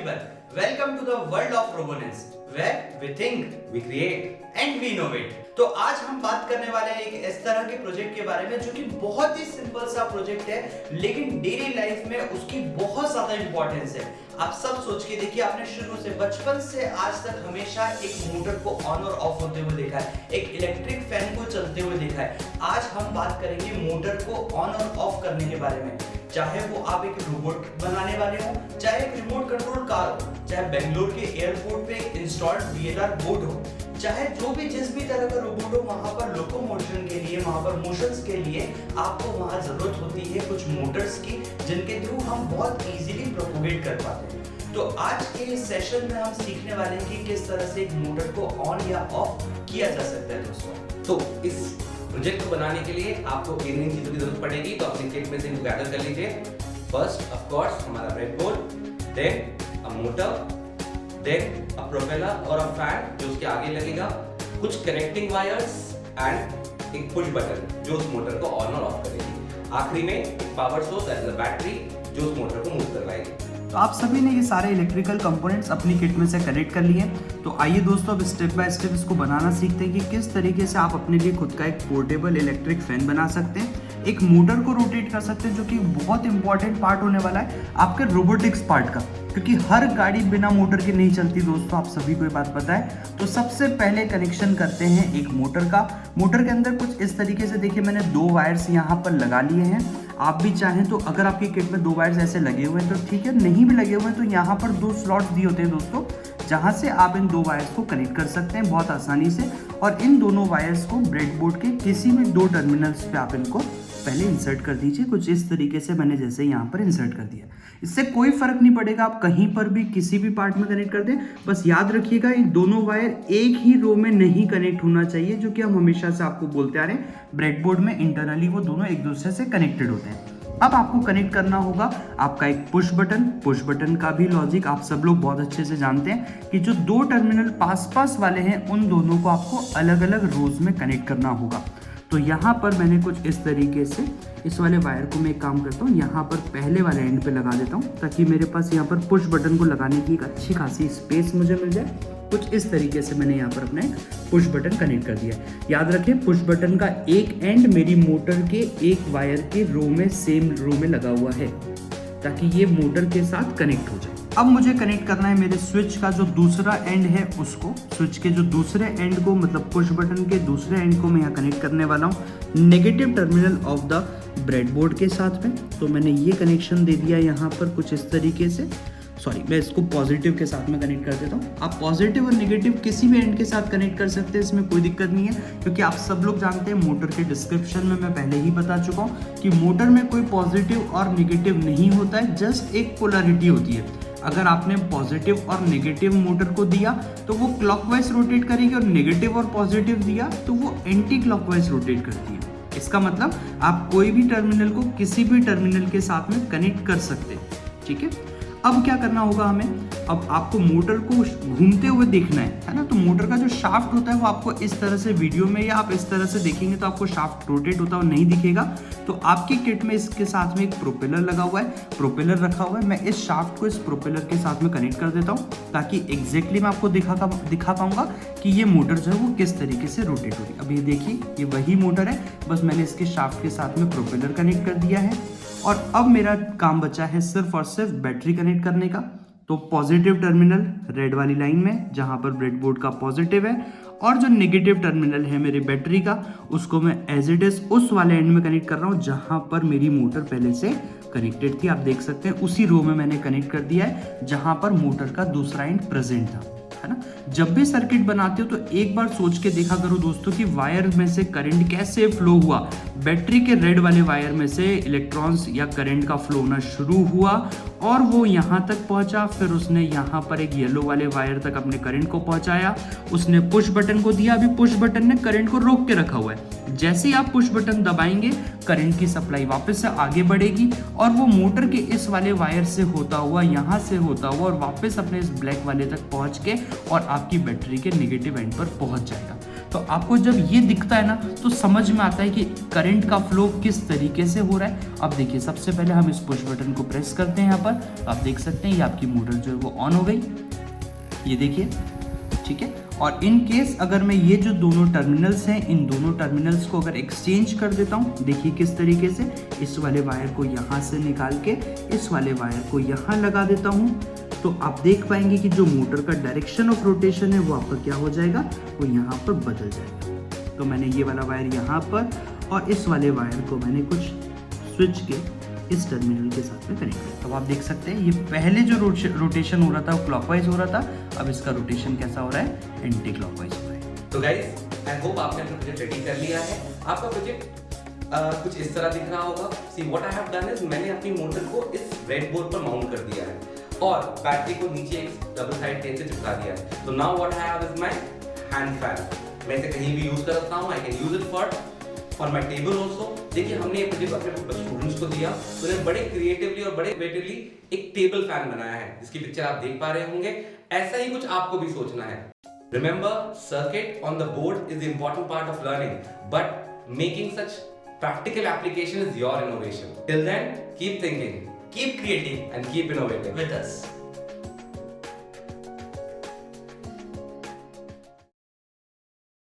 everyone, welcome to the world of Roboness, where we think, we create and we innovate. तो आज हम बात करने वाले हैं एक इस तरह के प्रोजेक्ट के बारे में जो कि बहुत ही सिंपल सा प्रोजेक्ट है, लेकिन डेली लाइफ में उसकी बहुत ज्यादा इंपॉर्टेंस है। आप सब सोच के देखिए, आपने शुरू से बचपन से आज तक हमेशा एक मोटर को ऑन और ऑफ होते हुए देखा है, एक इलेक्ट्रिक फैन को चलते हुए देखा है। आज हम बात करेंगे मोटर को ऑन और ऑफ करने के बारे में। चाहे वो आप एक रोबोट बनाने वाले हो, चाहे एक रिमोट कंट्रोल कार हो, चाहे बेंगलोर के एयरपोर्ट पे एक इंस्टॉल्ड VLR बोट हो, चाहे जो भी जिस भी तरह का रोबोट हो, वहां पर लोकोमोशन के लिए, वहां पर मोशंस के लिए आपको वहां जरूरत होती है कुछ मोटर्स की, जिनके थ्रू हम बहुत इजीली प्रोपोगेट कर पाते हैं। तो आज के इस सेशन में हम सीखने वाले हैं कि किस तरह से एक मोटर को ऑन या ऑफ किया जा सकता है दोस्तों। तो इस प्रोजेक्ट को बनाने के लिए आपको किन चीजों की जरूरत पड़ेगी, तो अपने किट में से इनको गैदर कर लीजिए। फर्स्ट ऑफ कोर्स हमारा breadboard, then a motor, then a propeller और अ फैन जो उसके आगे लगेगा, कुछ कनेक्टिंग वायर्स एंड एक पुश बटन जो उस मोटर को ऑन और ऑफ करेगी। आखिरी में एक power source that is a battery जो उस मोटर को मूव करवाएगी। तो आप सभी ने ये सारे इलेक्ट्रिकल कंपोनेंट्स अपनी किट में से कनेक्ट कर लिए। तो आइए दोस्तों अब स्टेप बाय स्टेप इसको बनाना सीखते हैं कि किस तरीके से आप अपने लिए खुद का एक पोर्टेबल इलेक्ट्रिक फैन बना सकते हैं, एक मोटर को रोटेट कर सकते हैं, जो कि बहुत इंपॉर्टेंट पार्ट होने वाला है आपके रोबोटिक्स पार्ट का, क्योंकि हर गाड़ी बिना मोटर के नहीं चलती दोस्तों, आप सभी को ये बात पता है। तो सबसे पहले कनेक्शन करते हैं एक मोटर का। मोटर के अंदर कुछ इस तरीके से देखिए, मैंने 2 वायर्स यहाँ पर लगा लिए हैं। आप भी चाहें तो अगर आपकी किट में 2 वायर्स ऐसे लगे हुए हैं तो ठीक है, नहीं भी लगे हुए हैं तो यहाँ पर 2 स्लॉट्स दिए होते हैं दोस्तों, जहाँ से आप इन 2 वायर्स को कनेक्ट कर सकते हैं बहुत आसानी से। और इन दोनों वायर्स को ब्रेडबोर्ड के किसी भी 2 टर्मिनल्स पे आप इनको पहले इंसर्ट कर दीजिए, कुछ इस तरीके से मैंने जैसे यहाँ पर इंसर्ट कर दिया। इससे कोई फर्क नहीं पड़ेगा, आप कहीं पर भी किसी भी पार्ट में कनेक्ट कर दें। बस याद रखिएगा ये दोनों वायर एक ही रो में नहीं कनेक्ट होना चाहिए, जो कि हम हमेशा से आपको बोलते आ रहे हैं। ब्रेडबोर्ड में इंटरनली वो दोनों एक दूसरे से कनेक्टेड होते हैं। अब आपको कनेक्ट करना होगा आपका एक पुश बटन का भी लॉजिक आप सब लोग बहुत अच्छे से जानते हैं कि जो 2 टर्मिनल पास वाले हैं उन दोनों को आपको अलग अलग रोज में कनेक्ट करना होगा। तो यहाँ पर मैंने कुछ इस तरीके से इस वाले वायर को मैं एक काम करता हूँ, यहाँ पर पहले वाले एंड पे लगा देता हूँ, ताकि मेरे पास यहाँ पर पुश बटन को लगाने की एक अच्छी खासी स्पेस मुझे मिल जाए। कुछ इस तरीके से मैंने यहाँ पर अपना एक पुश बटन कनेक्ट कर दिया। याद रखें, पुश बटन का एक एंड मेरी मोटर के एक वायर के रो में सेम रो में लगा हुआ है, ताकि ये मोटर के साथ कनेक्ट हो जाए। अब मुझे कनेक्ट करना है मेरे स्विच का जो दूसरा एंड है उसको, स्विच के जो दूसरे एंड को, मतलब पुश बटन के दूसरे एंड को मैं यहाँ कनेक्ट करने वाला हूँ negative terminal of the breadboard के साथ में। तो मैंने ये कनेक्शन दे दिया यहाँ पर कुछ इस तरीके से। सॉरी, मैं इसको पॉजिटिव के साथ में कनेक्ट कर देता हूँ। आप पॉजिटिव और नेगेटिव किसी भी एंड के साथ कनेक्ट कर सकते हैं, इसमें कोई दिक्कत नहीं है, क्योंकि आप सब लोग जानते हैं, मोटर के डिस्क्रिप्शन में मैं पहले ही बता चुका हूँ कि मोटर में कोई पॉजिटिव और नेगेटिव नहीं होता है, जस्ट एक पोलैरिटी होती है। अगर आपने पॉजिटिव और नेगेटिव मोटर को दिया तो वो क्लॉकवाइज रोटेट करेगी, और नेगेटिव और पॉजिटिव दिया तो वो एंटी क्लॉकवाइज रोटेट करती है। इसका मतलब आप कोई भी टर्मिनल को किसी भी टर्मिनल के साथ में कनेक्ट कर सकते हैं, ठीक है। अब क्या करना होगा हमें, अब आपको मोटर को घूमते हुए देखना है ना। तो मोटर का जो शाफ्ट होता है वो आपको इस तरह से वीडियो में या आप इस तरह से देखेंगे तो आपको शाफ्ट रोटेट होता हुआ नहीं दिखेगा। तो आपकी किट में इसके साथ में एक प्रोपेलर लगा हुआ है, प्रोपेलर रखा हुआ है। मैं इस शाफ्ट को इस प्रोपेलर के साथ में कनेक्ट कर देता हूँ, ताकि एग्जैक्टली मैं आपको दिखा पाऊंगा कि ये मोटर जो है वो किस तरीके से रोटेट होगी। अब ये देखिए, ये वही मोटर है, बस मैंने इसके शाफ्ट के साथ में प्रोपेलर कनेक्ट कर दिया है। और अब मेरा काम बचा है सिर्फ और सिर्फ बैटरी कनेक्ट करने का। तो पॉजिटिव टर्मिनल रेड वाली लाइन में, जहां पर ब्रेडबोर्ड का पॉजिटिव है, और जो नेगेटिव टर्मिनल है मेरी बैटरी का, उसको मैं एज इट इज उस वाले एंड में कनेक्ट कर रहा हूं जहां पर मेरी मोटर पहले से कनेक्टेड थी। आप देख सकते हैं उसी रो में मैंने कनेक्ट कर दिया है जहां पर मोटर का दूसरा एंड प्रेजेंट था, है ना। जब भी सर्किट बनाते हो तो एक बार सोच के देखा करो दोस्तों कि वायर में से करंट कैसे फ्लो हुआ। बैटरी के रेड वाले वायर में से इलेक्ट्रॉन्स या करंट का फ्लो होना शुरू हुआ और वो यहाँ तक पहुंचा, फिर उसने यहाँ पर एक येलो वाले वायर तक अपने करंट को पहुंचाया, उसने पुश बटन को दिया। अभी पुश बटन ने करंट को रोक के रखा हुआ है। जैसे ही आप पुश बटन दबाएंगे करंट की सप्लाई वापस से आगे बढ़ेगी और वो मोटर के इस वाले वायर से होता हुआ, यहाँ से होता हुआ और वापस अपने इस ब्लैक वाले तक पहुँच के और आपकी बैटरी के नेगेटिव एंड पर पहुँच जाएगा। तो आपको जब ये दिखता है ना तो समझ में आता है कि करंट का फ्लो किस तरीके से हो रहा है। अब देखिए सबसे पहले हम इस पुश बटन को प्रेस करते हैं यहाँ पर, तो आप देख सकते हैं ये आपकी मोटर जो है वो ऑन हो गई, ये देखिए, ठीक है। और इन केस अगर मैं ये जो दोनों टर्मिनल्स हैं, इन दोनों टर्मिनल्स को अगर एक्सचेंज कर देता हूँ, देखिए किस तरीके से, इस वाले वायर को यहाँ से निकाल के इस वाले वायर को यहाँ लगा देता हूँ, तो आप देख पाएंगे कि जो मोटर का डायरेक्शन ऑफ रोटेशन है वो आपका क्या हो जाएगा, वो यहाँ पर बदल जाएगा। तो मैंने ये वाला वायर यहाँ पर और इस वाले वायर को मैंने कुछ स्विच के इस टर्मिनल के साथ में कनेक्ट किया। तो आप देख सकते हैं ये पहले जो रोटेशन हो रहा था वो क्लॉकवाइज हो रहा था, अब इसका रोटेशन कैसा हो रहा है, एंटी क्लॉकवाइज हो रहा है। तो गाइस आई होप आपने अपना प्रोजेक्ट रेडी कर लिया है। आपका प्रोजेक्ट कुछ इस तरह दिख रहा होगा। See what I have done is मैंने अपनी मोटर को इस ब्रेडबोर्ड पर माउंट कर दिया है और बैटरी को नीचे एक डबल साइड टेप से चिपका दिया है। तो now what I have is my hand fan. मैं इसे कहीं भी यूज कर सकता हूँ। I can use it for my table also. देखिए हमने ये प्रोजेक्ट अपने स्टूडेंट्स को दिया तो उन्होंने बड़े क्रिएटिवली और बड़े क्रिएटिवली एक टेबल फैन बनाया है जिसकी पिक्चर आप देख पा रहे होंगे। ऐसा ही कुछ आपको भी सोचना है। Remember, circuit on the board is the important part of learning, but making such practical application is your innovation. Till then, keep thinking, Keep creating and keep innovating. with us.